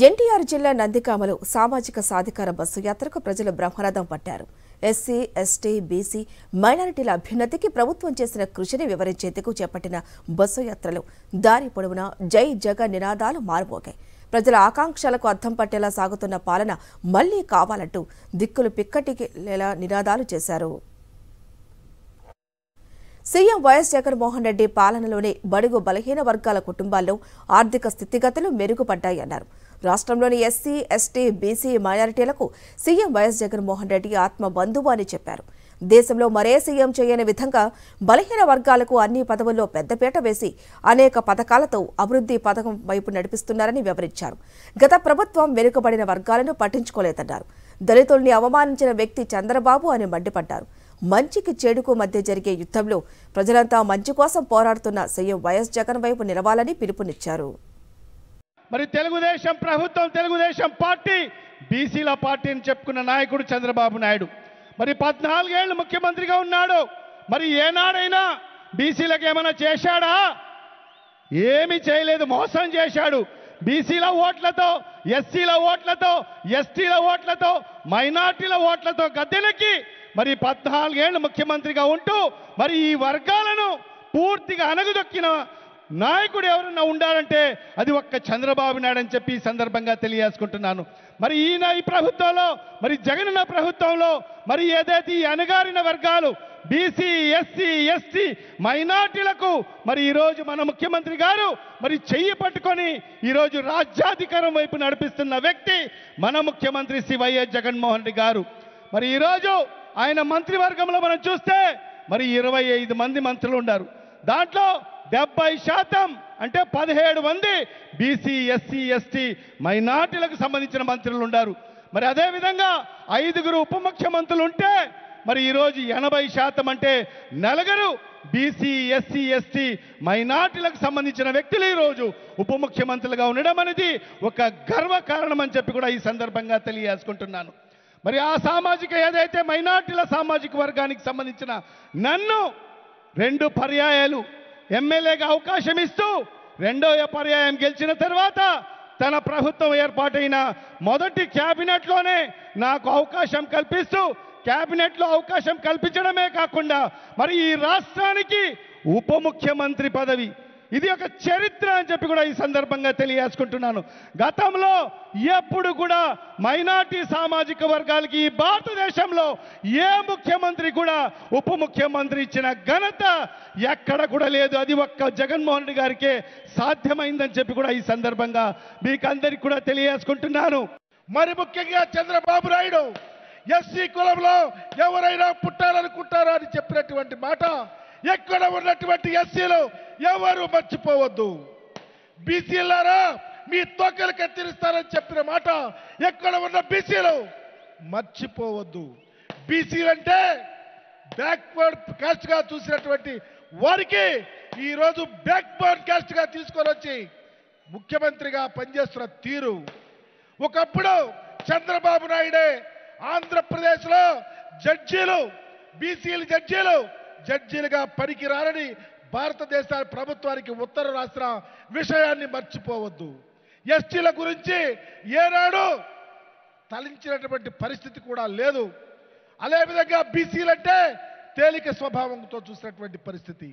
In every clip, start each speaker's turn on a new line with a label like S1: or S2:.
S1: ఎన్టీఆర్ జిల్లా నందిగామలో సామాజిక సాధికార బస్సు యాత్రకు ప్రజలు బ్రహ్మరథం పట్టారు. ఎస్సీ, ఎస్టీ, బీసీ, మైనారిటీల అభ్యున్నతికి ప్రభుత్వం చేసిన కృషిని వివరించేందుకు చేపట్టిన బస్సు యాత్రలో దారి పొడవునా జై జగన్ నినాదాలు మారుమోగాయి. ప్రజల ఆకాంక్షలకు అద్దం పట్టేలా సాగుతున్న పాలన మళ్లీ కావాలంటూ దిక్కులు పిక్కటికేలా నినాదాలు చేశారు. సీఎం వైఎస్ జగన్మోహన్ రెడ్డి పాలనలోనే బడుగు బలహీన వర్గాల కుటుంబాల్లో ఆర్థిక స్థితిగతులు మెరుగుపడ్డాయన్నారు. రాష్ట్రంలోని ఎస్సీ, ఎస్టీ, బీసీ, మైనారిటీలకు సీఎం వైఎస్ జగన్మోహన్ రెడ్డి ఆత్మ బంధువు అని చెప్పారు. దేశంలో మరే సీఎం చేయని విధంగా బలహీన వర్గాలకు అన్ని పదవుల్లో పెద్దపీట వేసి అనేక పథకాలతో అభివృద్ధి పథకం వైపు నడిపిస్తున్నారని వివరించారు. గత ప్రభుత్వం వెనుకబడిన వర్గాలను పట్టించుకోలేదన్నారు. దళితుల్ని అవమానించిన వ్యక్తి చంద్రబాబు అని మండిపడ్డారు. మంచికి చెడుకు మధ్య జరిగే యుద్ధంలో ప్రజలంతా మంచి కోసం పోరాడుతున్న సీఎం వైఎస్ జగన్ వైపు నిలవాలని పిలుపునిచ్చారు.
S2: మరి తెలుగుదేశం ప్రభుత్వం, తెలుగుదేశం పార్టీ బీసీల పార్టీ అని చెప్పుకున్న నాయకుడు చంద్రబాబు నాయుడు మరి 14 ఏళ్లు ముఖ్యమంత్రిగా ఉన్నాడు. మరి ఏనాడైనా బీసీలకు ఏమైనా చేశాడా? ఏమీ చేయలేదు, మోసం చేశాడు. బీసీల ఓట్లతో, ఎస్సీల ఓట్లతో, ఎస్టీల ఓట్లతో, మైనార్టీల ఓట్లతో గద్దెలకి మరి 14 ఏళ్లు ముఖ్యమంత్రిగా ఉంటూ మరి ఈ వర్గాలను పూర్తిగా అణగదొక్కిన నాయకుడు ఎవరన్నా ఉండాలంటే అది ఒక్క చంద్రబాబు నాయుడు అని చెప్పి ఈ సందర్భంగా తెలియజేసుకుంటున్నాను. మరి ఈ ప్రభుత్వంలో, మరి జగనన్న ప్రభుత్వంలో మరి ఏదైతే ఈ అణగారిన వర్గాలు బీసీ, ఎస్సీ, ఎస్టీ, మైనార్టీలకు మరి ఈరోజు మన ముఖ్యమంత్రి గారు మరి చెయ్యి పట్టుకొని ఈరోజు రాజ్యాధికారం వైపు నడిపిస్తున్న వ్యక్తి మన ముఖ్యమంత్రి శ్రీ వైఎస్ జగన్మోహన్ రెడ్డి గారు. మరి ఈరోజు ఆయన మంత్రివర్గంలో మనం చూస్తే మరి 25 మంది మంత్రులు ఉన్నారు. దాంట్లో 70% అంటే 17 మంది బీసీ, ఎస్సీ, ఎస్టీ, మైనార్టీలకు సంబంధించిన మంత్రులు ఉన్నారు. మరి అదేవిధంగా 5 ఉప ముఖ్యమంత్రులు ఉంటే మరి ఈరోజు 80% అంటే 4 బీసీ, ఎస్సీ, ఎస్టీ, మైనార్టీలకు సంబంధించిన వ్యక్తులు ఈరోజు ఉప ముఖ్యమంత్రులుగా ఉండడం అనేది ఒక గర్వకారణం అని చెప్పి కూడా ఈ సందర్భంగా తెలియజేసుకుంటున్నాను. మరి ఆ సామాజిక ఏదైతే మైనార్టీల సామాజిక వర్గానికి సంబంధించిన నన్ను 2 పర్యాయాలు ఎమ్మెల్యేగా అవకాశం ఇస్తూ 2వ పర్యాయం గెలిచిన తర్వాత తన ప్రభుత్వం ఏర్పాటైన మొదటి క్యాబినెట్లోనే నాకు అవకాశం కల్పిస్తూ క్యాబినెట్లో అవకాశం కల్పించడమే కాకుండా మరి ఈ రాష్ట్రానికి ఉప ముఖ్యమంత్రి పదవి, ఇది ఒక చరిత్ర అని చెప్పి కూడా ఈ సందర్భంగా తెలియజేసుకుంటున్నాను. గతంలో ఎప్పుడు కూడా మైనార్టీ సామాజిక వర్గాలకి ఈ భారతదేశంలో ఏ ముఖ్యమంత్రి కూడా ఉప ముఖ్యమంత్రి ఇచ్చిన ఘనత ఎక్కడ కూడా లేదు. అది ఒక్క జగన్మోహన్ రెడ్డి గారికే సాధ్యమైందని చెప్పి కూడా ఈ సందర్భంగా మీకు అందరికీ కూడా తెలియజేసుకుంటున్నాను.
S3: మరి ముఖ్యంగా చంద్రబాబు నాయుడు ఎస్సీ కులంలో ఎవరైనా పుట్టాలనుకుంటారా అని చెప్పినటువంటి మాట ఎక్కడ ఉన్నటువంటి ఎస్సీలు ఎవరు మర్చిపోవద్దు. బీసీలారా మీ తోకలు కత్తిరిస్తారని చెప్పిన మాట ఎక్కడ ఉన్న బీసీలు మర్చిపోవద్దు. బీసీలంటే బ్యాక్వర్డ్ కాస్ట్ గా చూసినటువంటి వారికి ఈరోజు బ్యాక్ బోన్ కాస్ట్ గా తీసుకొని వచ్చి ముఖ్యమంత్రిగా పనిచేస్తున్న తీరు. ఒకప్పుడు చంద్రబాబు నాయుడే ఆంధ్రప్రదేశ్లో జడ్జీలు, బీసీలు జడ్జీలుగా పనికిరారని భారతదేశ ప్రభుత్వానికి ఉత్తరం రాసిన విషయాన్ని మర్చిపోవద్దు. ఎస్టీల గురించి ఏనాడు తలించినటువంటి పరిస్థితి కూడా లేదు. అదేవిధంగా బీసీలంటే తేలిక స్వభావంతో చూసినటువంటి పరిస్థితి.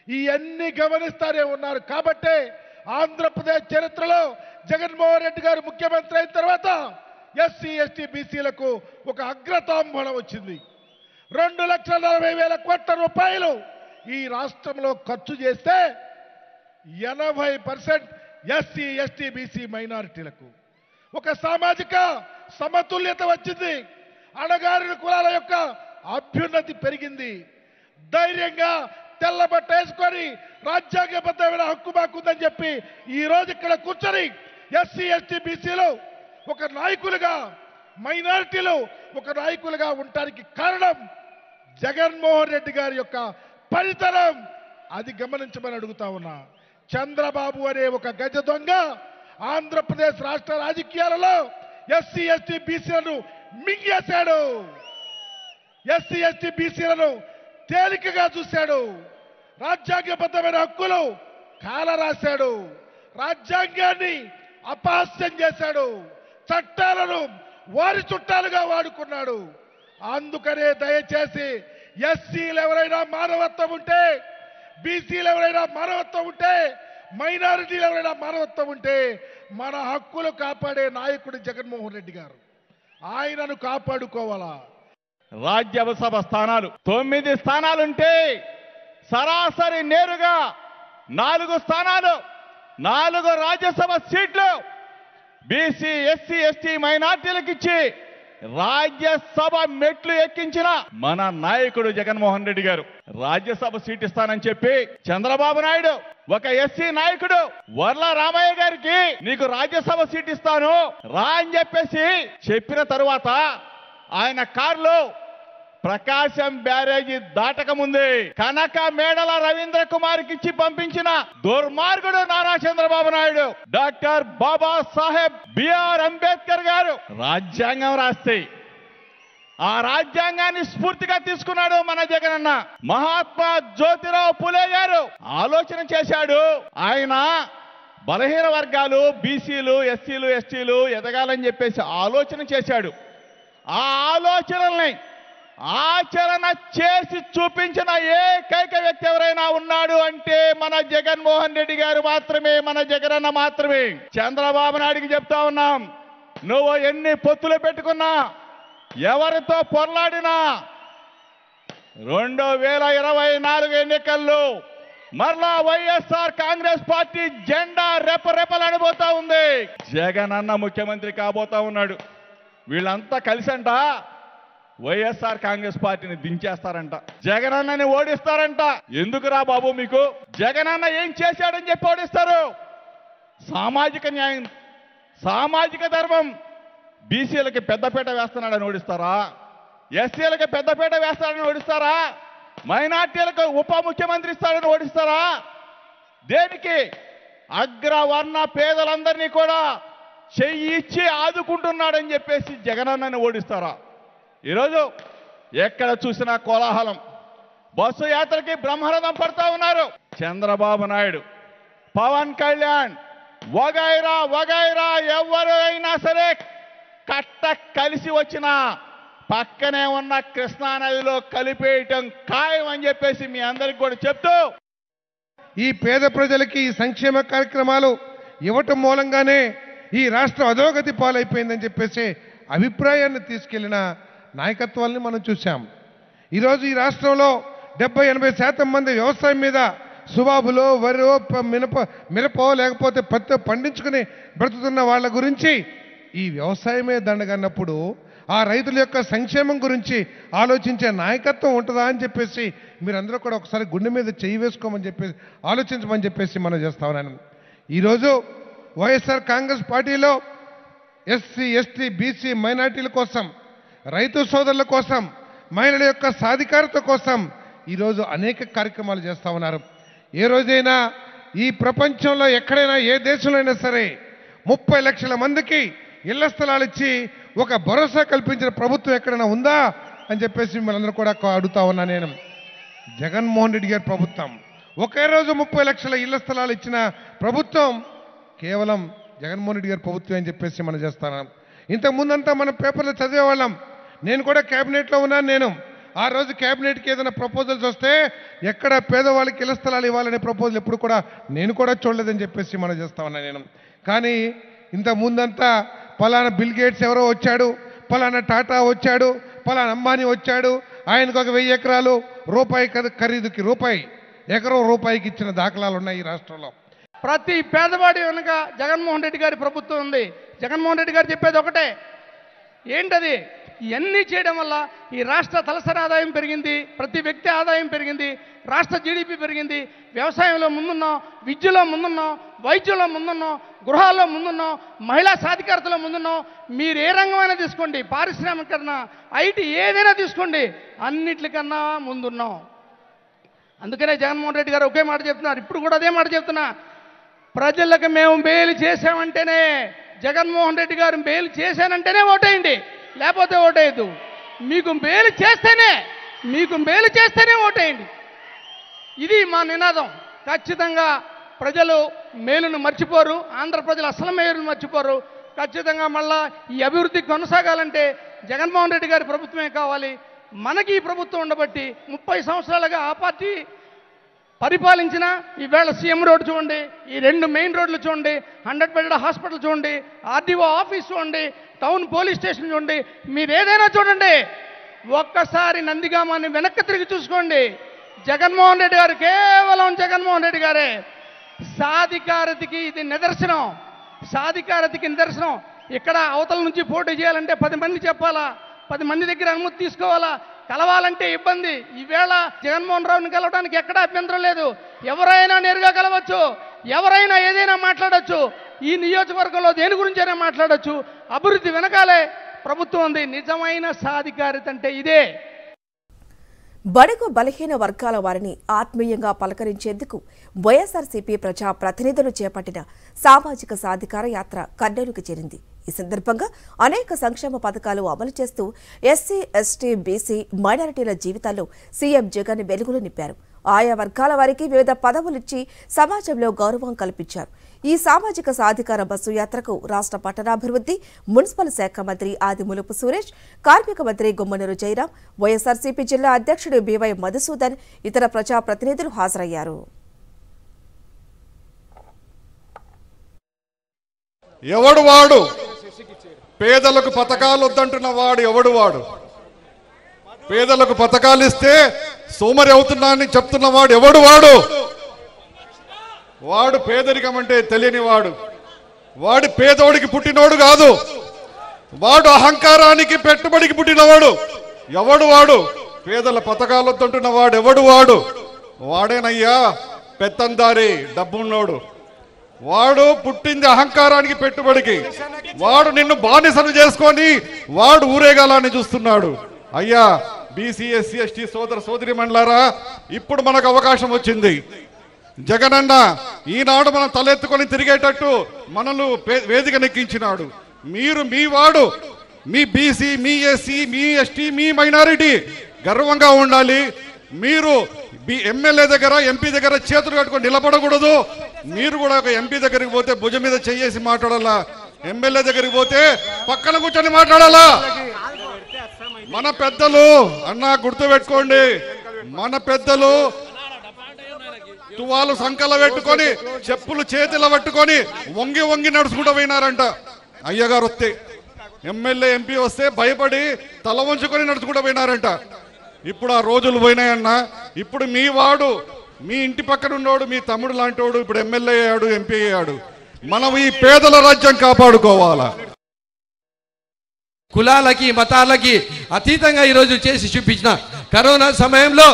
S3: ఇవన్నీ గమనిస్తారే ఉన్నారు. కాబట్టే ఆంధ్రప్రదేశ్ చరిత్రలో జగన్మోహన్ రెడ్డి గారు ముఖ్యమంత్రి అయిన తర్వాత ఎస్సీ, ఎస్టీ, బీసీలకు ఒక అగ్రతాంబూలం వచ్చింది. 2,40,000 కోట్ల రూపాయలు ఈ రాష్ట్రంలో ఖర్చు చేస్తే 80% ఎస్సీ, ఎస్టీ, బీసీ, మైనారిటీలకు ఒక సామాజిక సమతుల్యత వచ్చింది. అణగారిన కులాల యొక్క అభ్యున్నతి పెరిగింది. ధైర్యంగా తెల్లబట్ట వేసుకొని రాజ్యాంగబద్ధమైన హక్కు మాకుందని చెప్పి ఈ రోజు ఇక్కడ కూర్చొని ఎస్సీ, ఎస్టీ, బీసీలు ఒక నాయకులుగా, మైనారిటీలు ఒక నాయకులుగా ఉండటానికి కారణం జగన్మోహన్ రెడ్డి గారి యొక్క పనితనం. అది గమనించమని అడుగుతా ఉన్నా. చంద్రబాబు అనే ఒక గజ దొంగ ఆంధ్రప్రదేశ్ రాష్ట్ర రాజకీయాలలో ఎస్సీ, ఎస్టీ, బీసీలను మింగేశాడు. ఎస్సీ, ఎస్టీ, బీసీలను తేలికగా చూశాడు. రాజ్యాంగబద్ధమైన హక్కులు కాలరాశాడు. రాజ్యాంగాన్ని అపహాస్యం చేశాడు, చట్టాలను వారి చుట్టాలుగా వాడుకున్నాడు. అందుకనే దయచేసి ఎస్సీలు ఎవరైనా మానవత్వం ఉంటే, బీసీలు ఎవరైనా మానవత్వం ఉంటే, మైనారిటీలు ఎవరైనా మానవత్వం ఉంటే మన హక్కులు కాపాడే నాయకుడు జగన్మోహన్ రెడ్డి గారు. ఆయనను కాపాడుకోవాలా.
S2: రాజ్యసభ స్థానాలు 9 స్థానాలుంటే సరాసరి నేరుగా 4 స్థానాలు, 4 రాజ్యసభ సీట్లు బీసీ, ఎస్సీ, ఎస్టీ, మైనార్టీలకు ఇచ్చి రాజ్యసభ మెట్లు ఎక్కించిన మన నాయకుడు జగన్మోహన్ రెడ్డి గారు. రాజ్యసభ సీట్ ఇస్తానని చెప్పి చంద్రబాబు నాయుడు ఒక ఎస్సీ నాయకుడు వర్ల రామయ్య గారికి నీకు రాజ్యసభ సీట్ ఇస్తాను రా అని చెప్పేసి చెప్పిన తరువాత ఆయన కారులో ప్రకాశం బ్యారేజీ దాటకముందే కనక మేడల రవీంద్ర కుమార్కి ఇచ్చి పంపించిన దుర్మార్గుడు నారా చంద్రబాబు నాయుడు. డాక్టర్ బాబాసాహెబ్ బిఆర్ అంబేద్కర్ గారు రాజ్యాంగం రాస్తే ఆ రాజ్యాంగాన్ని స్ఫూర్తిగా తీసుకున్నాడు మన జగనన్న. మహాత్మా జ్యోతిరావు పులే గారు ఆలోచన చేశాడు. ఆయన బలహీన వర్గాలు, బీసీలు, ఎస్సీలు, ఎస్టీలు ఎదగాలని చెప్పేసి ఆలోచన చేశాడు. ఆ ఆలోచనల్ని ఆచరణ చేసి చూపించిన ఏకైక వ్యక్తి ఎవరైనా ఉన్నాడు అంటే మన జగన్మోహన్ రెడ్డి గారు మాత్రమే, మన జగనన్న మాత్రమే. చంద్రబాబు నాయుడికి చెప్తా ఉన్నాం, నువ్వు ఎన్ని పొత్తులు పెట్టుకున్నా, ఎవరితో పొరలాడినా 2024 ఎన్నికల్లో మరలా వైఎస్ఆర్ కాంగ్రెస్ పార్టీ జెండా రెపరెపలాడిపోతా ఉంది. జగనన్న ముఖ్యమంత్రి కాబోతా ఉన్నాడు. వీళ్ళంతా కలిసంట వైఎస్ఆర్ కాంగ్రెస్ పార్టీని దించేస్తారంట, జగనన్నని ఓడిస్తారంట. ఎందుకురా బాబు మీకు? జగనన్న ఏం చేశాడని చెప్పి ఓడిస్తారు? సామాజిక న్యాయం, సామాజిక ధర్మం, బీసీలకి పెద్దపీట వేస్తున్నాడని ఓడిస్తారా? ఎస్సీలకి పెద్దపీట వేస్తాడని ఓడిస్తారా? మైనార్టీలకు ఉప ముఖ్యమంత్రి ఇస్తాడని ఓడిస్తారా? దేనికి? అగ్రవర్ణ పేదలందరినీ కూడా చెయ్యి ఇచ్చి ఆదుకుంటున్నాడని చెప్పేసి జగనన్నని ఓడిస్తారా? ఈరోజు ఎక్కడ చూసినా కోలాహలం, బస్సు యాత్రకి బ్రహ్మరథం పడతా ఉన్నారు. చంద్రబాబు నాయుడు, పవన్ కళ్యాణ్ వగైరా వగైరా ఎవరైనా సరే కట్ట కలిసి వచ్చినా పక్కనే ఉన్న కృష్ణానదిలో కలిపేయటం ఖాయం అని చెప్పేసి మీ అందరికి కూడా చెప్తూ,
S4: ఈ పేద ప్రజలకి ఈ సంక్షేమ కార్యక్రమాలు ఇవ్వటం మూలంగానే ఈ రాష్ట్రం అధోగతి పాలైపోయిందని చెప్పేసి అభిప్రాయాన్ని తీసుకెళ్లిన నాయకత్వాన్ని మనం చూశాం. ఈరోజు ఈ రాష్ట్రంలో 70-80% మంది వ్యవసాయం మీద సుబాబులో వరో మిరపో లేకపోతే పత్తి పండించుకుని బ్రతుకుతున్న వాళ్ళ గురించి ఈ వ్యవసాయమే దండగన్నప్పుడు ఆ రైతుల యొక్క సంక్షేమం గురించి ఆలోచించే నాయకత్వం ఉంటుందా అని చెప్పేసి మీరందరూ కూడా ఒకసారి గుండె మీద చెయ్యి వేసుకోమని చెప్పేసి ఆలోచించమని చెప్పేసి మనం చేస్తా ఉన్నాను. ఈరోజు వైఎస్ఆర్ కాంగ్రెస్ పార్టీలో ఎస్సీ, ఎస్టీ, బీసీ, మైనార్టీల కోసం, రైతు సోదరుల కోసం, మహిళల యొక్క సాధికారత కోసం ఈరోజు అనేక కార్యక్రమాలు చేస్తూ ఉన్నారు. ఏ రోజైనా ఈ ప్రపంచంలో ఎక్కడైనా ఏ దేశంలో అయినా సరే 30 లక్షల మందికి ఇళ్ల స్థలాలు ఇచ్చి ఒక భరోసా కల్పించిన ప్రభుత్వం ఎక్కడైనా ఉందా అని చెప్పేసి మిమ్మల్ని అందరూ కూడా అడుగుతా ఉన్నా. నేను జగన్మోహన్ రెడ్డి గారి ప్రభుత్వం ఒకే రోజు 30 లక్షల ఇళ్ల స్థలాలు ఇచ్చిన ప్రభుత్వం కేవలం జగన్మోహన్ రెడ్డి గారి ప్రభుత్వం అని చెప్పేసి మనం చేస్తున్నాం. ఇంతకుముందంతా మనం పేపర్లో చదివేవాళ్ళం. నేను కూడా క్యాబినెట్లో ఉన్నాను. నేను ఆ రోజు క్యాబినెట్కి ఏదైనా ప్రపోజల్స్ వస్తే ఎక్కడ పేదవాళ్ళకి ఇళ్ల స్థలాలు ఇవ్వాలనే ప్రపోజల్ ఎప్పుడు కూడా నేను కూడా చూడలేదని చెప్పేసి మనం చేస్తా ఉన్నాను నేను. కానీ ఇంత ముందంతా పలానా బిల్ గేట్స్ ఎవరో వచ్చాడు, పలానా టాటా వచ్చాడు, పలానా అంబానీ వచ్చాడు, ఆయనకు ఒక 1000 ఎకరాలు రూపాయి ఖరీదుకి ఎకరం రూపాయికి ఇచ్చిన దాఖలాలు ఉన్నాయి ఈ రాష్ట్రంలో.
S5: ప్రతి పేదవాడి వెనుక జగన్మోహన్ రెడ్డి గారి ప్రభుత్వం ఉంది. జగన్మోహన్ రెడ్డి గారు చెప్పేది ఒకటే, ఏంటది? ఇవన్నీ చేయడం వల్ల ఈ రాష్ట్ర తలసరి ఆదాయం పెరిగింది, ప్రతి వ్యక్తి ఆదాయం పెరిగింది, రాష్ట్ర జీడిపి పెరిగింది, వ్యవసాయంలో ముందున్నాం, విద్యలో ముందున్నాం, వైద్యంలో ముందున్నాం, గృహాల్లో ముందున్నాం, మహిళా సాధికారతలో ముందున్నాం. మీరు ఏ రంగమైనా తీసుకోండి, పారిశ్రామికరణ, ఐటీ ఏదైనా తీసుకోండి, అన్నిటికన్నా ముందున్నాం. అందుకనే జగన్మోహన్ రెడ్డి గారు ఒకే మాట చెప్తున్నారు, ఇప్పుడు కూడా అదే మాట చెప్తున్నా. ప్రజలకు మేము మేలు చేసామంటేనే, జగన్మోహన్ రెడ్డి గారు మేలు చేశానంటేనే ఓటేయండి, లేకపోతే ఓటేయద్దు. మీకు మేలు చేస్తేనే ఓటేయండి. ఇది మా నినాదం. ఖచ్చితంగా ప్రజలు మేలును మర్చిపోరు, ఆంధ్ర ప్రజలు అసలు మేలును మర్చిపోరు. ఖచ్చితంగా మళ్ళా ఈ అభివృద్ధి కొనసాగాలంటే జగన్మోహన్ రెడ్డి గారి ప్రభుత్వమే కావాలి. మనకి ఈ ప్రభుత్వం ఉండబట్టి 30 సంవత్సరాలుగా ఆ పార్టీ పరిపాలించిన ఈవేళ సీఎం రోడ్ చూడండి, ఈ 2 మెయిన్ రోడ్లు చూడండి, 100 బెడెడ్ హాస్పిటల్ చూడండి, ఆర్డీఓ ఆఫీస్ చూడండి, టౌన్ పోలీస్ స్టేషన్ చూడండి, మీరు ఏదైనా చూడండి. ఒక్కసారి నందిగామాన్ని వెనక్కి తిరిగి చూసుకోండి. జగన్మోహన్ రెడ్డి గారు, కేవలం జగన్మోహన్ రెడ్డి గారే సాధికారతకి ఇది నిదర్శనం. సాధికారతకి నిదర్శనం. ఇక్కడ అవతల నుంచి పోటీ చేయాలంటే 10 మంది చెప్పాలా, 10 మంది దగ్గర అనుమతి తీసుకోవాలా, కలవాలంటే ఇబ్బంది. ఈవేళ జగన్మోహన్ రావుని కలవడానికి ఎక్కడా అభ్యంతరం లేదు. ఎవరైనా నేరుగా కలవచ్చు, ఎవరైనా ఏదైనా మాట్లాడచ్చు. ఈ నియోజకవర్గంలో దేని గురించైనా మాట్లాడచ్చు. అభివృద్ధి వెనకాలే ప్రభుత్వం ఉంది. నిజమైన సాధికారత అంటే ఇదే.
S1: బడుగు బలహీన వర్గాల వారిని ఆత్మీయంగా పలకరించేందుకు వైఎస్ఆర్సీపీ ప్రజా ప్రతినిధులు చేపట్టిన సామాజిక సాధికార యాత్ర కర్నూలుకు చేరింది. ఈ సందర్భంగా అనేక సంక్షేమ పథకాలు అమలు చేస్తూ ఎస్సీ, ఎస్టీ, బీసీ, మైనారిటీల జీవితాల్లో సీఎం జగన్ వెలుగులు నింపారు. ఆయా వర్గాల వారికి వివిధ పదవులిచ్చి సమాజంలో గౌరవం కల్పించారు. ఈ సామాజిక సాధికార బస్సు యాత్రకు రాష్ట్ర పట్టణాభివృద్ధి, మున్సిపల్ శాఖ మంత్రి ఆదిమూలపు సురేష్, కార్మిక మంత్రి గుమ్మనూరు జయరాం, వైఎస్ఆర్సీపీ జిల్లా అధ్యక్షుడు బీవై మధుసూదన్, ఇతర ప్రజాప్రతినిధులు హాజరయ్యారు.
S6: ఎవడు వాడు? పేదలకు పథకాలు వద్దంటున్న వాడు ఎవడు వాడు? పేదలకు పథకాలు ఇస్తే సోమరి అవుతున్నానని చెప్తున్నవాడు ఎవడు వాడు? వాడు పేదరికం అంటే తెలియని వాడు. వాడు పేదోడికి పుట్టినోడు కాదు. వాడు అహంకారానికి పెట్టుబడికి పుట్టినవాడు. ఎవడు వాడు? పేదల పథకాలు వద్దంటున్న వాడు ఎవడు వాడు? వాడేనయ్యా పెత్తందారి, డబ్బున్నోడు. వాడు పుట్టింది అహంకారానికి, పెట్టుబడికి. వాడు నిన్ను బానిసను చేసుకొని వాడు ఊరేగాలని చూస్తున్నాడు. అయ్యా బీసీ, ఎస్సీ, ఎస్టీ సోదర సోదరి మండలారా, ఇప్పుడు మనకు అవకాశం వచ్చింది. జగనన్న ఈనాడు మనం తలెత్తుకొని తిరిగేటట్టు మనల్ని వేదిక నెక్కించినాడు. మీరు, మీ వాడు, మీ బీసీ, మీ ఎస్సీ, మీ ఎస్టీ, మీ మైనారిటీ గర్వంగా ఉండాలి. మీరు ఎమ్మెల్యే దగ్గర, ఎంపీ దగ్గర చేతులు కట్టుకొని నిలబడకూడదు. మీరు కూడా ఒక ఎంపీ దగ్గరికి పోతే భుజం మీద చెయ్యేసి మాట్లాడాలా, ఎమ్మెల్యే దగ్గరికి పోతే పక్కన కూర్చొని మాట్లాడాలా. మన పెద్దలు అన్నా గుర్తు పెట్టుకోండి, మన పెద్దలు తువాలు సంకల పెట్టుకొని, చెప్పులు చేతిలో పట్టుకొని వంగి వంగి నడుచుకుంటూ పోయినారంట. అయ్యగారు వస్తే, ఎమ్మెల్యే ఎంపీ వస్తే భయపడి తల వంచుకొని నడుచుకుంటూ పోయినారంట. ఇప్పుడు ఆ రోజులు పోయినాయన్నా. ఇప్పుడు మీ వాడు, మీ ఇంటి పక్కన ఉన్నోడు, మీ తమ్ముడు లాంటోడు ఇప్పుడు ఎమ్మెల్యే అయ్యాడు, ఎంపీ అయ్యాడు. మనం ఈ పేదల రాజ్యం కాపాడుకోవాలా.
S7: కులాలకి, మతాలకి అతీతంగా ఈరోజు చేసి చూపించిన కరోనా సమయంలో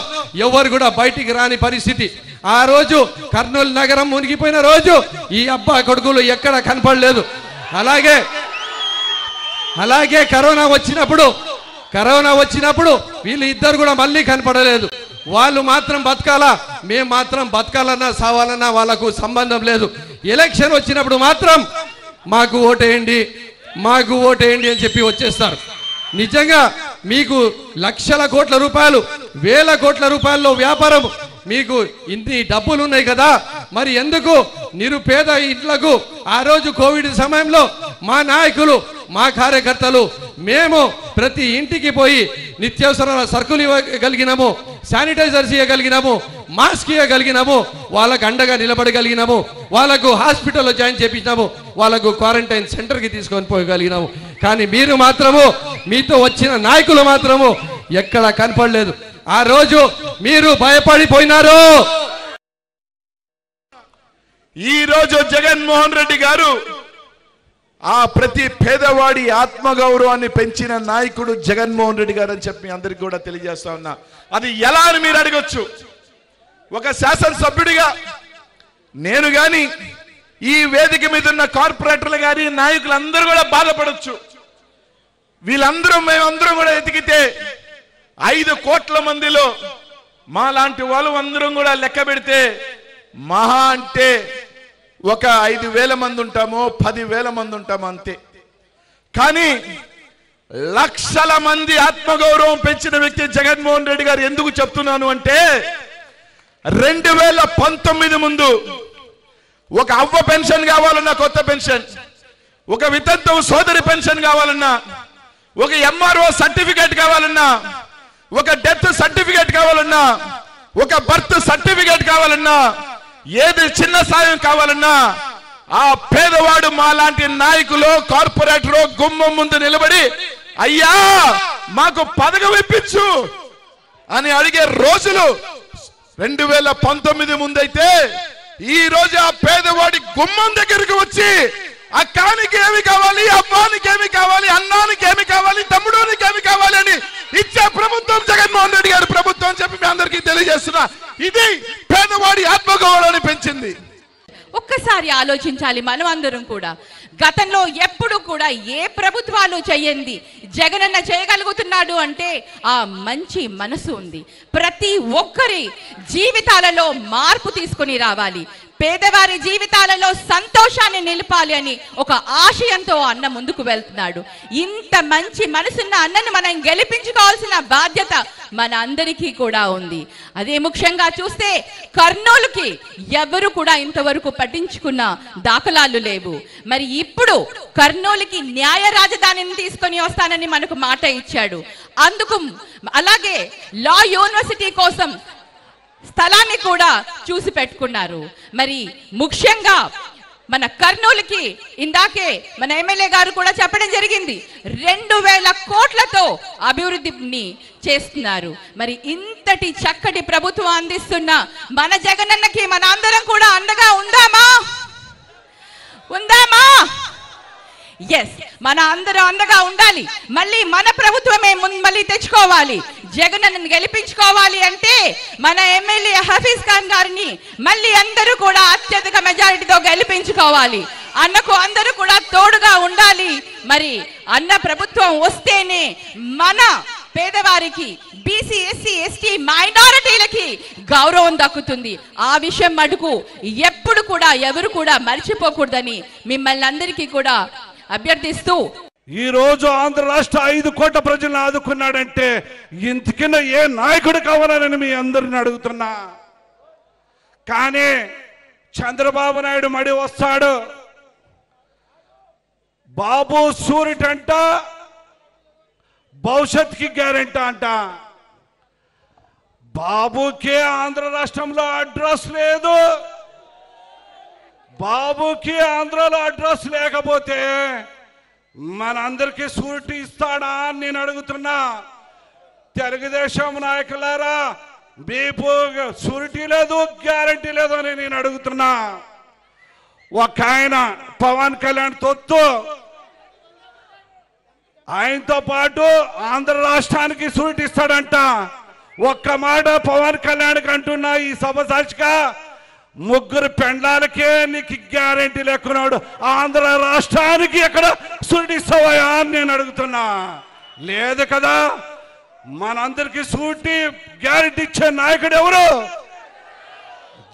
S7: ఎవరు కూడా బయటికి రాని పరిస్థితి. ఆ రోజు కర్నూలు నగరం మునిగిపోయిన రోజు ఈ అబ్బా కొడుకులు ఎక్కడ కనపడలేదు. అలాగే కరోనా వచ్చినప్పుడు వీళ్ళు ఇద్దరు కూడా మళ్ళీ కనపడలేదు. వాళ్ళు మాత్రం బతకాలా, మేము మాత్రం బతకాలన్నా సావాలన్నా వాళ్ళకు సంబంధం లేదు. ఎలక్షన్ వచ్చినప్పుడు మాత్రం మాకు ఓటేయండి అని చెప్పి వచ్చేస్తారు. నిజంగా మీకు లక్షల కోట్ల రూపాయలు, వేల కోట్ల రూపాయల్లో వ్యాపారం, మీకు ఇన్ని డబ్బులు ఉన్నాయి కదా, మరి ఎందుకు నిరుపేద ఇంట్లకు ఆ రోజు కోవిడ్ సమయంలో మా నాయకులు, మా కార్యకర్తలు మేము ప్రతి ఇంటికి పోయి నిత్యావసర సరుకులు ఇవ్వగలిగినాము, శానిటైజర్స్ ఇవ్వగలిగినాము, మాస్క్ ఇవ్వగలిగినాము, వాళ్ళకు అండగా నిలబడగలిగినాము, వాళ్ళకు హాస్పిటల్లో జాయిన్ చేపించినాము, వాళ్ళకు క్వారంటైన్ సెంటర్కి తీసుకొని పోయగలిగినాము. కానీ మీరు మాత్రము, మీతో వచ్చిన నాయకులు మాత్రము ఎక్కడ కనపడలేదు. ఆ రోజు మీరు భయపడిపోయినారు.
S8: ఈ రోజు జగన్మోహన్ రెడ్డి గారు ఆ ప్రతి పేదవాడి ఆత్మగౌరవాన్ని పెంచిన నాయకుడు జగన్మోహన్ రెడ్డి గారు అని చెప్పి అందరికి కూడా తెలియజేస్తా ఉన్నా. అది ఎలా అని మీరు అడగొచ్చు. ఒక శాసనసభ్యుడిగా నేను గాని, ఈ వేదిక మీద ఉన్న కార్పొరేటర్లు గాని, నాయకులందరూ కూడా బాధపడొచ్చు. మేమందరం కూడా ఎతికితే 5 కోట్ల మందిలో మా లాంటి వాళ్ళు అందరం కూడా లెక్క పెడితే మహా అంటే ఒక 5,000 మంది ఉంటామో 10,000 మంది ఉంటామో అంతే. కానీ లక్షల మంది ఆత్మగౌరవం పెంచిన వ్యక్తి జగన్మోహన్ రెడ్డి గారు. ఎందుకు చెప్తున్నాను అంటే 2019 ముందు ఒక అవ్వ పెన్షన్ కావాలన్నా కొత్త పెన్షన్, ఒక వితంతు సోదరి పెన్షన్ కావాలన్నా, ఒక ఎంఆర్ఓ సర్టిఫికేట్ కావాలన్నా, ఒక డెత్ సర్టిఫికేట్ కావాలన్నా, ఒక బర్త్ సర్టిఫికేట్ కావాలన్నా, ఏది చిన్న సాయం కావాలన్నా ఆ పేదవాడు మాలాంటి నాయకులు కార్పొరేటర్ గుమ్మం ముందు నిలబడి అయ్యా మాకు పథకం ఇప్పించు అని అడిగే రోజులు 2019 ముందైతే ఈ రోజు ఆ పేదవాడి గుమ్మం దగ్గరికి వచ్చి అక్కానికి ఏమి కావాలి, అబ్బానికి ఏమి కావాలి, అన్నానికి ఏమి కావాలి, తమ్ముడానికి ఏమి కావాలి అని ఇచ్చే ప్రభుత్వం జగన్మోహన్ రెడ్డి గారి ప్రభుత్వం అని చెప్పి మీ అందరికీ తెలియజేస్తున్నా. ఇది పేదవాడి ఆత్మగౌరవాన్ని పెంచింది.
S9: ఒక్కసారి ఆలోచించాలి మనం అందరం కూడా. గతంలో ఎప్పుడు కూడా ఏ ప్రభుత్వాలు చెయ్యండి జగనన్న చేయగలుగుతున్నాడు అంటే ఆ మంచి మనసు ఉంది. ప్రతి ఒక్కరి జీవితాలలో మార్పు తీసుకుని రావాలి, పేదవారి జీవితాలలో సంతోషాన్ని నిలపాలి అని ఒక ఆశయంతో అన్న ముందుకు వెళ్తున్నాడు. ఇంత మంచి మనసున్న అన్నను మనం గెలిపించుకోవాల్సిన బాధ్యత మన అందరికీ కూడా ఉంది. అదే ముఖ్యంగా చూస్తే కర్నూలుకి ఎవరు కూడా ఇంతవరకు పట్టించుకున్న దాఖలాలు లేవు. మరి ఇప్పుడు కర్నూలుకి న్యాయ రాజధానిని తీసుకొని వస్తానని మనకు మాట ఇచ్చాడు. అందుకు అలాగే లా యూనివర్సిటీ కోసం స్థలాన్ని కూడా చూసి పెట్టుకున్నారు. మరి ముఖ్యంగా మన కర్నూలుకి ఇందాకే మన ఎమ్మెల్యే గారు కూడా చెప్పడం జరిగింది 2000 కోట్లతో అభివృద్ధిని చేస్తున్నారు. మరి ఇంతటి చక్కటి ప్రభుత్వం అందిస్తున్న మన జగనన్నకి మన అందరం కూడా అండగా ఉందామా? ఎస్, మన అందరం అండగా ఉండాలి. మళ్ళీ మన ప్రభుత్వమే మళ్ళీ తెచ్చుకోవాలి. జగనన్నను గెలిపించుకోవాలి అంటే మన ఎమ్మెల్యే హఫీజ్ ఖాన్ గారిని మళ్ళీ అందరూ కూడా అత్యధిక మెజారిటీతో గెలిపించుకోవాలి. అన్నకు అందరూ కూడా తోడుగా ఉండాలి. మరి అన్న ప్రభుత్వం వస్తేనే మన పేదవారికి, బీసీ, ఎస్సీ, ఎస్టీ, మైనారిటీలకి గౌరవం దక్కుతుంది. ఆ విషయం మటుకు ఎప్పుడు కూడా ఎవరు కూడా మర్చిపోకూడదని మిమ్మల్ని అందరికీ కూడా అభ్యర్థిస్తూ,
S10: ఈ రోజు ఆంధ్ర రాష్ట్ర 5 కోట్ల ప్రజలను ఆదుకున్నాడంటే ఇంతకిన్న ఏ నాయకుడు కావాలని మీ అందరిని అడుగుతున్నా. కానీ చంద్రబాబు నాయుడు మడి వస్తాడు. బాబు సూరిట్ అంట, భవిష్యత్కి గ్యారెంటీ అంట. బాబుకి ఆంధ్ర రాష్ట్రంలో అడ్రస్ లేదు. బాబుకి ఆంధ్రలో అడ్రస్ లేకపోతే మనందరికీ సూరిటీ ఇస్తాడా అని నేను అడుగుతున్నా. తెలుగుదేశం నాయకులారా, మీకు సూరిటీ లేదు, గ్యారంటీ లేదు అని నేను అడుగుతున్నా. ఒక ఆయన పవన్ కళ్యాణ్ తొత్తు, ఆయనతో పాటు ఆంధ్ర రాష్ట్రానికి సూరిటీ ఇస్తాడంట. ఒక్క మాట పవన్ కళ్యాణ్ అంటున్నా ఈ సభ సాక్షిగా, 3 పెండ్లాలకే నీకు గ్యారెంటీ లేకున్నాడు, ఆంధ్ర రాష్ట్రానికి ఎక్కడ సూరిటీ ఇస్తావా అని నేను అడుగుతున్నా. లేదు కదా. మనందరికీ సూరిటీ గ్యారెంటీ ఇచ్చే నాయకుడు ఎవరు?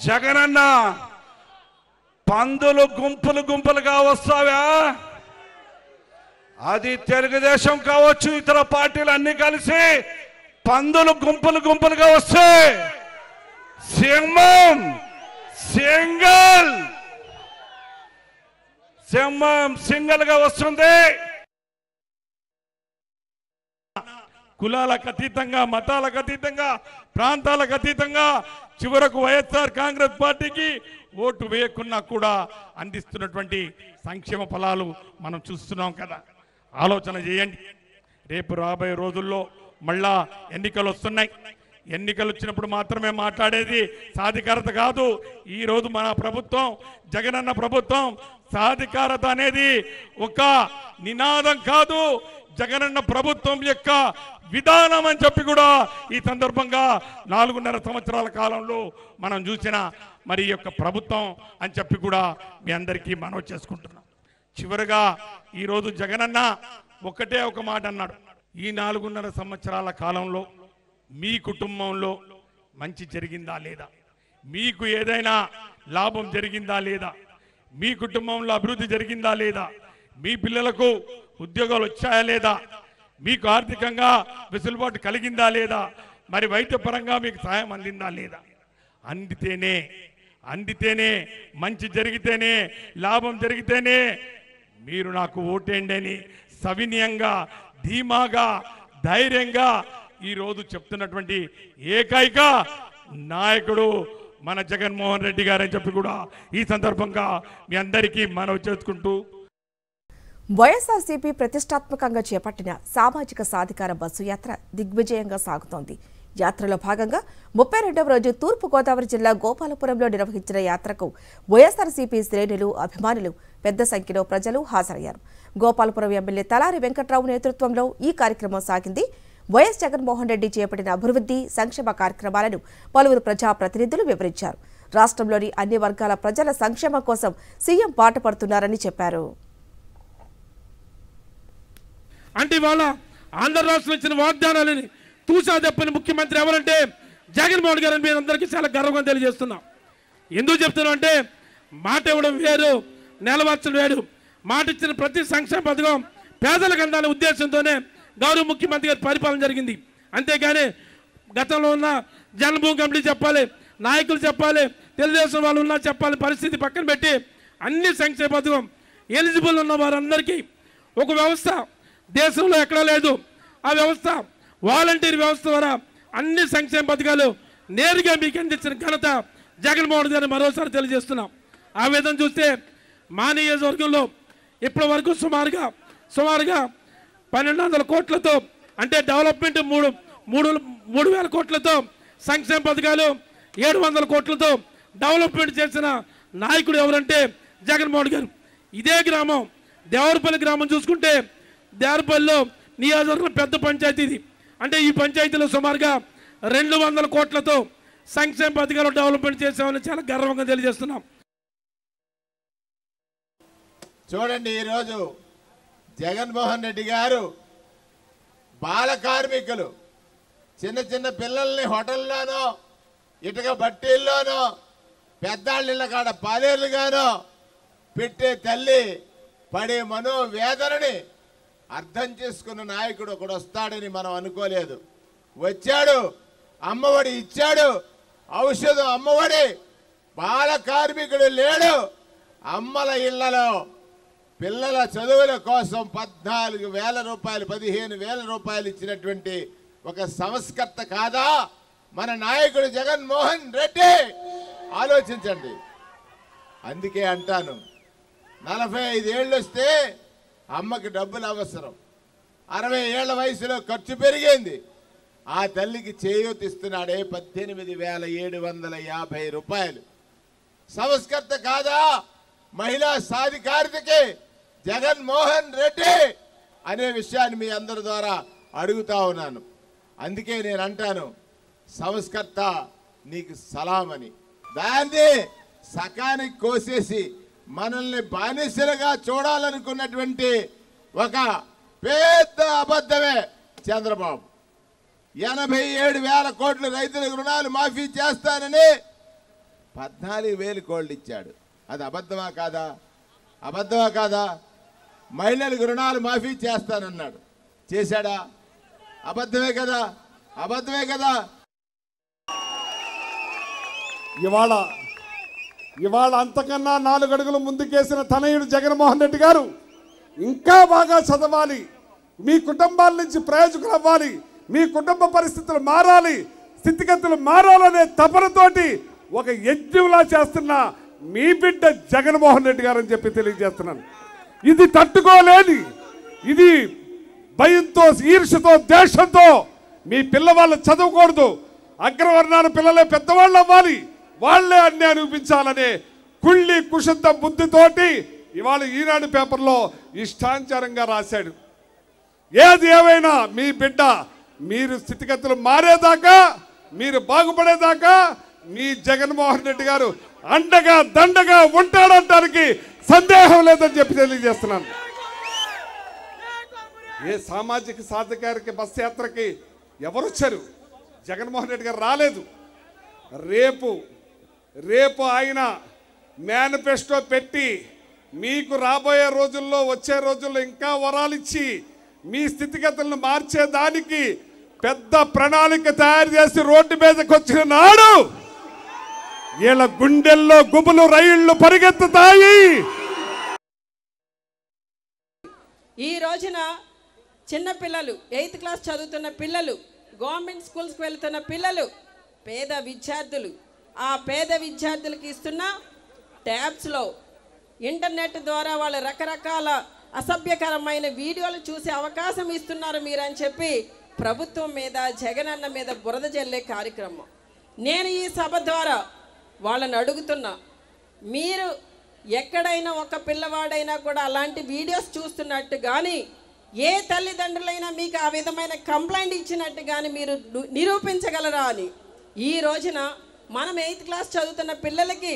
S10: జగనన్న. పందులు గుంపులు గుంపులుగా వస్తావా? అది తెలుగుదేశం కావచ్చు, ఇతర పార్టీలు అన్ని కలిసి పందులు గుంపులు గుంపులుగా వస్తే సింహం సింగల్ గా వస్తుంది. కులాలకు అతీతంగా, మతాలకు అతీతంగా, ప్రాంతాలకు అతీతంగా చివరకు వైఎస్ఆర్ కాంగ్రెస్ పార్టీకి ఓటు వేయకున్నా కూడా అందిస్తున్నటువంటి సంక్షేమ ఫలాలు మనం చూస్తున్నాం కదా. ఆలోచన చేయండి. రేపు రాబోయే రోజుల్లో మళ్ళా ఎన్నికలు వస్తున్నాయి. ఎన్నికలు వచ్చినప్పుడు మాత్రమే మాట్లాడేది సాధికారత కాదు. ఈరోజు మన ప్రభుత్వం, జగనన్న ప్రభుత్వం, సాధికారత అనేది ఒక నినాదం కాదు, జగనన్న ప్రభుత్వం యొక్క విధానం అని చెప్పి కూడా ఈ సందర్భంగా 4.5 సంవత్సరాల కాలంలో మనం చూసిన మరి యొక్క ప్రభుత్వం అని చెప్పి కూడా మీ అందరికీ మనవి చేసుకుంటున్నాం. చివరిగా ఈరోజు జగనన్న ఒకటే ఒక మాట అన్నాడు. ఈ 4.5 సంవత్సరాల కాలంలో మీ కుటుంబంలో మంచి జరిగిందా లేదా, మీకు ఏదైనా లాభం జరిగిందా లేదా, మీ కుటుంబంలో అభివృద్ధి జరిగిందా లేదా, మీ పిల్లలకు ఉద్యోగాలు వచ్చాయా లేదా, మీకు ఆర్థికంగా వెసులుబాటు కలిగిందా లేదా, మరి వైద్యపరంగా మీకు సహాయం అందిందా లేదా, అందితేనే అందితేనే, మంచి జరిగితేనే, లాభం జరిగితేనే మీరు నాకు ఓటేయండి అని సవినయంగా, ధీమాగా, ధైర్యంగా ఈరోజు చెప్తున్నటువంటి ఏకైక నాయకుడు మన జగన్మోహన్ రెడ్డి గారని చెప్పి కూడా ఈ సందర్భంగా మీ అందరికీ మనవి చేసుకుంటూ,
S1: వైఎస్ఆర్సీపీ ప్రతిష్టాత్మకంగా చేపట్టిన సామాజిక సాధికార బస్సు యాత్ర దిగ్విజయంగా సాగుతోంది. యాత్రలో భాగంగా 32వ రోజు తూర్పుగోదావరి జిల్లా గోపాలపురంలో నిర్వహించిన యాత్రకు వైఎస్ఆర్సీపీ శ్రేణులు, అభిమానులు పెద్ద సంఖ్యలో ప్రజలు హాజరయ్యారు. గోపాలపురం ఎమ్మెల్యే తలారి వెంకట్రావు నేతృత్వంలో ఈ కార్యక్రమం సాగింది. వైఎస్ జగన్మోహన్ రెడ్డి చేపట్టిన అభివృద్ధి, సంక్షేమ కార్యక్రమాలను పలువురు ప్రజాప్రతినిధులు వివరించారు. రాష్ట్రంలోని అన్ని వర్గాల ప్రజల సంక్షేమం కోసం సీఎం పాటుపడుతున్నారని చెప్పారు.
S11: అంటే ఇవాళ ఆంధ్ర రాష్ట్రం ఇచ్చిన వాగ్దానాలని తూసా చెప్పిన ముఖ్యమంత్రి ఎవరంటే జగన్మోహన్ గారు అని మీరు అందరికీ చాలా గర్వంగా తెలియజేస్తున్నాం. ఎందుకు చెప్తున్నాం అంటే మాట ఇవ్వడం వేరు, నెలవార్చడం వేరు. మాట ఇచ్చిన ప్రతి సంక్షేమ పథకం పేదలకు అందాలనే ఉద్దేశంతోనే గౌరవ ముఖ్యమంత్రి గారి పరిపాలన జరిగింది. అంతేగాని గతంలో ఉన్న జన్మభూమి కమిటీ చెప్పాలి, నాయకులు చెప్పాలి, తెలుగుదేశం వాళ్ళు ఉన్నా చెప్పాలి, పరిస్థితి పక్కన పెట్టి అన్ని సంక్షేమ పథకం ఎలిజిబుల్ ఉన్న వారందరికీ ఒక వ్యవస్థ దేశంలో ఎక్కడా లేదు. ఆ వ్యవస్థ వాలంటీర్ వ్యవస్థ ద్వారా అన్ని సంక్షేమ పథకాలు నేరుగా మీకు అందించిన ఘనత జగన్మోహన్ గారిని మరోసారి తెలియజేస్తున్నాం. ఆ విధంగా చూస్తే మా నియోజకవర్గంలో ఇప్పటి వరకు సుమారుగా 1200 కోట్లతో అంటే డెవలప్మెంట్ 3,000 కోట్లతో సంక్షేమ పథకాలు 700 కోట్లతో డెవలప్మెంట్ చేసిన నాయకుడు ఎవరంటే జగన్మోహన్ గారు. ఇదే గ్రామం దేవరపల్లి గ్రామం చూసుకుంటే దేవరపల్లిలో నియోజకవర్గం పెద్ద పంచాయతీ ఇది. అంటే ఈ పంచాయతీలో సుమారుగా 200 కోట్లతో సంక్షేమ పథకాలు డెవలప్మెంట్ చేసామని చాలా గర్వంగా తెలియజేస్తున్నాం.
S12: చూడండి, ఈరోజు జగన్మోహన్ రెడ్డి గారు బాల కార్మికులు, చిన్న చిన్న పిల్లల్ని హోటల్లోనో, ఇటుక బట్టీల్లోనో, పెద్దాళ్ళ కాడ పాలేర్లుగానో పెట్టే తల్లి పడే మనోవేదనని అర్థం చేసుకున్న నాయకుడు ఒకడు వస్తాడని మనం అనుకోలేదు. వచ్చాడు, అమ్మఒడి ఇచ్చాడు, ఔషధం అమ్మఒడి, బాల కార్మికుడు లేడు. అమ్మల ఇళ్లలో పిల్లల చదువుల కోసం 14,000 రూపాయలు, 15,000 రూపాయలు ఇచ్చినటువంటి ఒక సంస్కర్త కాదా మన నాయకుడు జగన్మోహన్ రెడ్డి? ఆలోచించండి. అందుకే అంటాను, 45 ఏళ్ళు వస్తే అమ్మకి డబ్బులు అవసరం. 60 ఏళ్ల వయసులో ఖర్చు పెరిగింది. ఆ తల్లికి చేయూతిస్తున్నాడే 18,750 రూపాయలు. సంస్కర్త కాదా? మహిళా సాధికారితకి జగన్మోహన్ రెడ్డి అనే విషయాన్ని మీ అందరి ద్వారా అడుగుతా ఉన్నాను. అందుకే నేను అంటాను, సంస్కర్త నీకు సలాం అని. దాన్ని సకానికి కోసేసి మనల్ని బానిసలుగా చూడాలనుకున్నటువంటి ఒక పెద్ద అబద్ధమే చంద్రబాబు. 87,000 కోట్లు రైతులకు రుణాలు మాఫీ చేస్తానని 14,000 కోట్లు ఇచ్చాడు. అది అబద్ధమా కాదా? అబద్ధమా కాదా? మహిళలకు రుణాలు మాఫీ చేస్తానన్నాడు, చేశాడా? అబద్ధమే కదా, అబద్ధమే కదా.
S13: ఇవాళ అంతకన్నా 4 అడుగులు ముందుకేసిన తనయుడు జగన్మోహన్ రెడ్డి గారు ఇంకా బాగా చదవాలి, మీ కుటుంబాల నుంచి ప్రయోజకులు అవ్వాలి, మీ కుటుంబ పరిస్థితులు మారాలి, స్థితిగతులు మారాలనే తపనతోటి ఒక యజ్ఞంలా చేస్తున్న మీ బిడ్డ జగన్మోహన్ రెడ్డి గారు అని చెప్పి తెలియజేస్తున్నాను. ఇది తట్టుకోలేని, ఇది భయంతో, ఈర్ష్యతో, ద్వేషంతో మీ పిల్లవాళ్ళు చదవకూడదు, అగ్రవర్ణాల పిల్లలే పెద్దవాళ్ళు అవ్వాలి, వాళ్లే అన్ని అనిపించాలనే కుళ్ళి కుషంత బుద్ధితోటి ఇవాళ ఈనాడు పేపర్లో ఇష్టానుసారంగా రాశాడు. ఏది ఏమైనా మీ బిడ్డ మీరు స్థితిగతులు మారేదాకా, మీరు బాగుపడేదాకా మీ జగన్మోహన్ రెడ్డి గారు అండగా దండగా ఉంటాడంటానికి సందేహం లేదని చెప్పి తెలియజేస్తున్నాను. ఏ సామాజిక సాధికారిక బస్ యాత్రకి ఎవరొచ్చారు? జగన్మోహన్ రెడ్డి గారు రాలేదు. రేపు ఆయన మేనిఫెస్టో పెట్టి మీకు రాబోయే రోజుల్లో, వచ్చే రోజుల్లో ఇంకా వరాలిచ్చి మీ స్థితిగతులను మార్చేదానికి పెద్ద ప్రణాళిక తయారు చేసి రోడ్డు మీదకి వచ్చిన నాడు వీళ్ళ గుండెల్లో గుబులు రైళ్లు పరిగెత్తుతాయి.
S14: ఈ రోజున చిన్నపిల్లలు 8th క్లాస్ చదువుతున్న పిల్లలు, గవర్నమెంట్ స్కూల్స్కి వెళ్తున్న పిల్లలు, పేద విద్యార్థులు, ఆ పేద విద్యార్థులకి ఇస్తున్న ట్యాబ్స్లో ఇంటర్నెట్ ద్వారా వాళ్ళు రకరకాల అసభ్యకరమైన వీడియోలు చూసే అవకాశం ఇస్తున్నారు మీరని చెప్పి ప్రభుత్వం మీద, జగనన్న మీద బురద జల్లే కార్యక్రమం. నేను ఈ సభ ద్వారా వాళ్ళని అడుగుతున్నా, మీరు ఎక్కడైనా ఒక పిల్లవాడైనా కూడా అలాంటి వీడియోస్ చూస్తున్నట్టు కానీ, ఏ తల్లిదండ్రులైనా మీకు ఆ విధమైన కంప్లైంట్ ఇచ్చినట్టు కానీ మీరు నిరూపించగలరా అని. ఈ రోజున మనం 8th క్లాస్ చదువుతున్న పిల్లలకి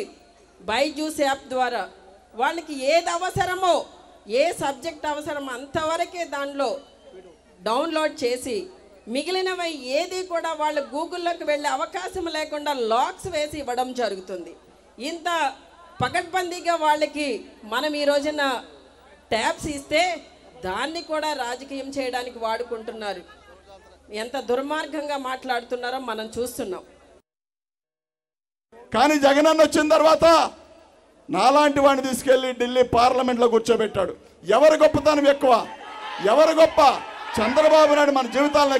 S14: బైజూస్ యాప్ ద్వారా వాళ్ళకి ఏది అవసరమో, ఏ సబ్జెక్ట్ అవసరమో అంతవరకే దానిలో డౌన్లోడ్ చేసి మిగిలినవి ఏది కూడా వాళ్ళు గూగుల్లోకి వెళ్ళే అవకాశం లేకుండా లాక్స్ వేసి ఇవ్వడం జరుగుతుంది. ఇంత పకడ్బందీగా వాళ్ళకి మనం ఈ రోజున ట్యాబ్స్ ఇస్తే దాన్ని కూడా రాజకీయం చేయడానికి వాడుకుంటున్నారు. ఎంత దుర్మార్గంగా మాట్లాడుతున్నారో మనం చూస్తున్నాం.
S15: కానీ జగనన్న వచ్చిన తర్వాత నాలాంటి వాడిని తీసుకెళ్లి ఢిల్లీ పార్లమెంట్లో కూర్చోబెట్టాడు. ఎవరి గొప్పతనం ఎక్కువ, ఎవరు గొప్ప? చంద్రబాబు నాయుడు మన జీవితాలను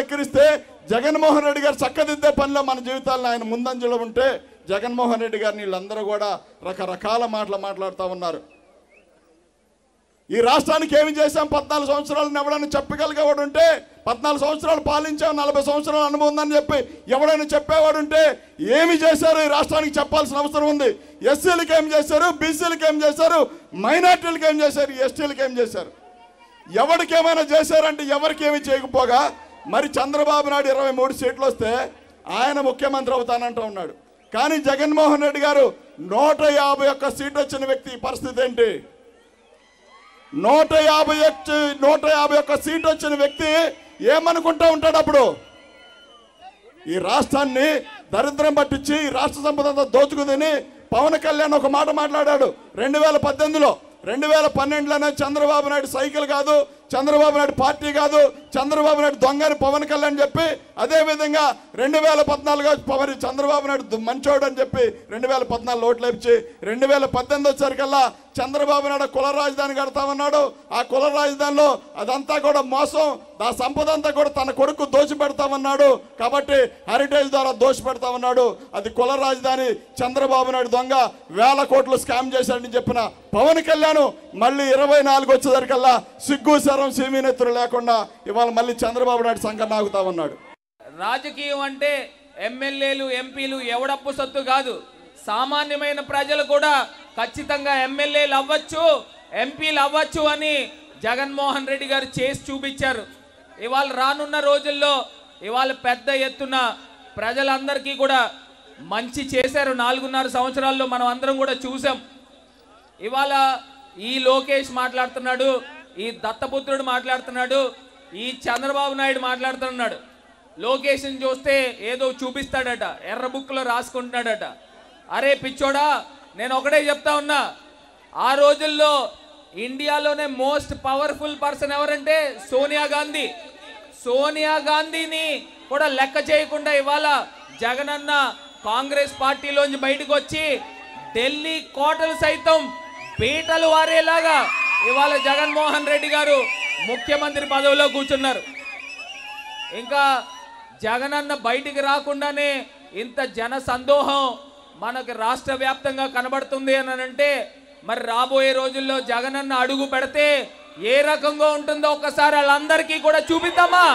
S15: ఎక్కిరిస్తే జగన్మోహన్ రెడ్డి గారు చక్కదిద్దే పనిలో మన జీవితాలను ఆయన ముందంజలో ఉంటే జగన్మోహన్ రెడ్డి గారిని వీళ్ళందరూ కూడా రకరకాల మాటలు మాట్లాడుతూ ఉన్నారు. ఈ రాష్ట్రానికి ఏమి చేశాం 14 సంవత్సరాలు ఎవడైనా చెప్పగలిగేవాడు ఉంటే, 14 సంవత్సరాలు పాలించాం, 40 సంవత్సరాల అనుభవం ఉందని చెప్పి ఎవడైనా చెప్పేవాడు ఉంటే ఏమి చేశారు ఈ రాష్ట్రానికి చెప్పాల్సిన అవసరం ఉంది. ఎస్సీలకు ఏం చేశారు, బీసీలకు ఏం చేశారు, మైనార్టీలకు ఏం చేశారు, ఎస్టీలకు ఏం చేశారు? ఎవరికి ఏమైనా చేశారంటే ఎవరికి ఏమి చేయకపోగా మరి చంద్రబాబు నాయుడు 23 సీట్లు వస్తే ఆయన ముఖ్యమంత్రి అవుతానంటూ ఉన్నాడు. కానీ జగన్మోహన్ రెడ్డి గారు 151 సీట్ వచ్చిన వ్యక్తి పరిస్థితి ఏంటి? 151 సీట్ వచ్చిన వ్యక్తి ఏమనుకుంటూ ఉంటాడు? అప్పుడు ఈ రాష్ట్రాన్ని దరిద్రం పట్టించి ఈ రాష్ట్ర సంపద దోచుకుని పవన్ కళ్యాణ్ ఒక మాట మాట్లాడాడు 2018లో. 2012లోనే చంద్రబాబు నాయుడు సైకిల్ కాదు, చంద్రబాబు నాయుడు పార్టీ కాదు, చంద్రబాబు నాయుడు దొంగని పవన్ కళ్యాణ్ చెప్పి, అదేవిధంగా 2014 చంద్రబాబు నాయుడు మంచోడు అని చెప్పి 2014 ఓట్లు వేపించి 2018 వచ్చేసరికల్లా చంద్రబాబు నాయుడు కుల రాజధాని కడతామన్నాడు. ఆ కుల రాజధానిలో అదంతా కూడా మోసం, ఆ సంపద అంతా కూడా తన కొడుకు దోచిపెడతామన్నాడు. కాబట్టి హెరిటేజ్ ద్వారా దోచిపెడతామన్నాడు. అది కుల రాజధాని. చంద్రబాబు నాయుడు దొంగ 1000 కోట్లు స్కామ్ చేశాడని చెప్పిన పవన్ కళ్యాణ్ మళ్ళీ 24 వచ్చేసరికల్లా సిగ్గు శరం సీమీనెత్తులు లేకుండా ఇవాళ మళ్ళీ చంద్రబాబు నాయుడు సంకట నాగుతా ఉన్నాడు.
S16: రాజకీయం అంటే ఎమ్మెల్యేలు, ఎంపీలు ఎవడప్పు సొత్తు కాదు. సామాన్యమైన ప్రజలు కూడా ఖచ్చితంగా ఎమ్మెల్యేలు అవ్వచ్చు, ఎంపీలు అవ్వచ్చు అని జగన్మోహన్ రెడ్డి గారు చేసి చూపించారు. ఇవాళ రానున్న రోజుల్లో ఇవాళ పెద్ద ఎత్తున ప్రజలందరికీ కూడా మంచి చేశారు. 4.5 సంవత్సరాల్లో మనం అందరం కూడా చూసాం. ఇవాళ ఈ లోకేష్ మాట్లాడుతున్నాడు, ఈ దత్తపుత్రుడు మాట్లాడుతున్నాడు, ఈ చంద్రబాబు నాయుడు మాట్లాడుతున్నాడు. లోకేష్ని చూస్తే ఏదో చూపిస్తాడట, ఎర్ర బుక్లో రాసుకుంటున్నాడట. అరే పిచ్చోడా, నేను ఒకటే చెప్తా ఉన్నా, ఆ రోజుల్లో ఇండియాలోనే మోస్ట్ పవర్ఫుల్ పర్సన్ ఎవరంటే సోనియా గాంధీ. సోనియా గాంధీని కూడా లెక్క చేయకుండా ఇవాళ జగనన్న కాంగ్రెస్ పార్టీలోంచి బయటకు వచ్చి ఢిల్లీ కోటలు సైతం పీటలు వారేలాగా ఇవాళ జగన్మోహన్ రెడ్డి గారు ముఖ్యమంత్రి పదవిలో కూర్చున్నారు. ఇంకా జగనన్న బయటికి రాకుండానే ఇంత జన సందోహం మనకు రాష్ట్ర వ్యాప్తంగా కనబడుతుంది అని అంటే మరి రాబోయే రోజుల్లో జగనన్న అడుగు పెడితే ఏ రకంగా ఉంటుందో ఒక్కసారి వాళ్ళందరికీ కూడా చూపిద్దామా?